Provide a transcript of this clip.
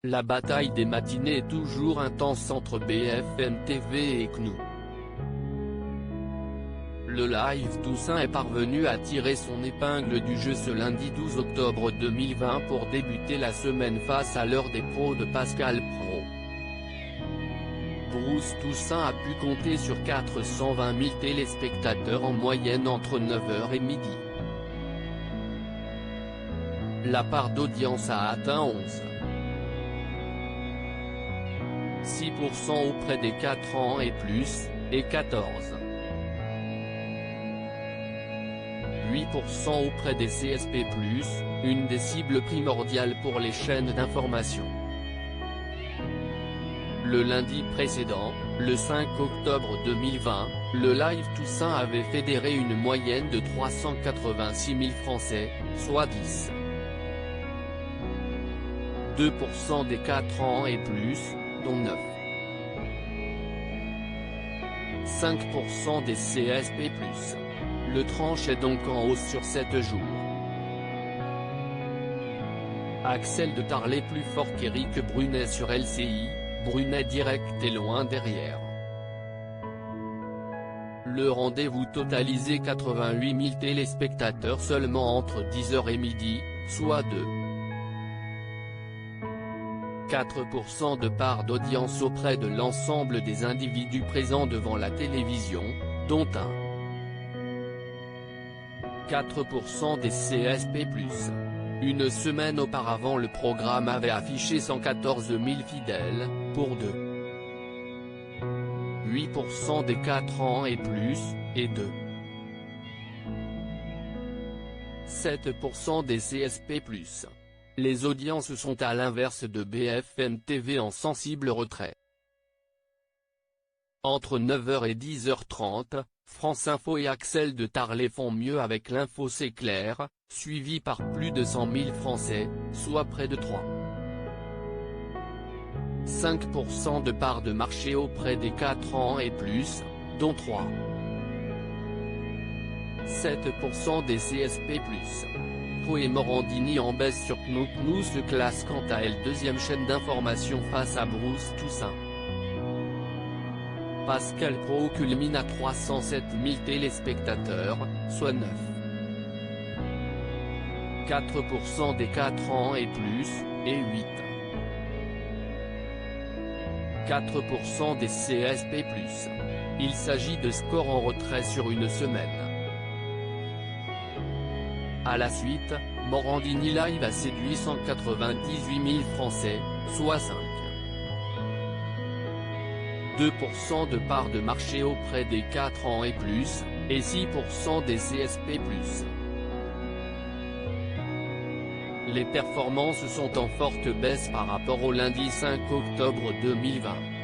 La bataille des matinées est toujours intense entre BFM TV et CNOO. Le Live Toussaint est parvenu à tirer son épingle du jeu ce lundi 12 octobre 2020 pour débuter la semaine face à l'heure des pros de Pascal Praud. Bruce Toussaint a pu compter sur 420 000 téléspectateurs en moyenne entre 9h et midi. La part d'audience a atteint 11,6% auprès des 4 ans et plus, et 14,8% auprès des CSP+, une des cibles primordiales pour les chaînes d'information. Le lundi précédent, le 5 octobre 2020, le Live Toussaint avait fédéré une moyenne de 386 000 Français, soit 10,2% des 4 ans et plus, dont 9,5% des CSP+. Le tranche est donc en hausse sur 7 jours. Axel de Tarlet plus fort qu'Éric Brunet sur LCI, Brunet direct et loin derrière. Le rendez-vous totalisait 88 000 téléspectateurs seulement entre 10h et midi, soit 2,4% de part d'audience auprès de l'ensemble des individus présents devant la télévision, dont 1,4% des CSP+. Une semaine auparavant le programme avait affiché 114 000 fidèles, pour 2,8% des 4 ans et plus, et 2,7% des CSP+. Les audiences sont à l'inverse de BFM TV en sensible retrait. Entre 9h et 10h30, France Info et Axel de Tarlet font mieux avec l'info C'est clair, suivi par plus de 100 000 Français, soit près de 3,5% de part de marché auprès des 4 ans et plus, dont 3,7% des CSP+. Praud et Morandini en baisse sur CNOO. CNOO se classe quant à elle deuxième chaîne d'information face à Bruce Toussaint. Pascal Praud culmine à 307 000 téléspectateurs, soit 9,4% des 4 ans et plus, et 8,4% des CSP+. Il s'agit de scores en retrait sur une semaine. À la suite, Morandini Live a séduit 198 000 Français, soit 5,2% de part de marché auprès des 4 ans et plus, et 6% des CSP+. Les performances sont en forte baisse par rapport au lundi 5 octobre 2020.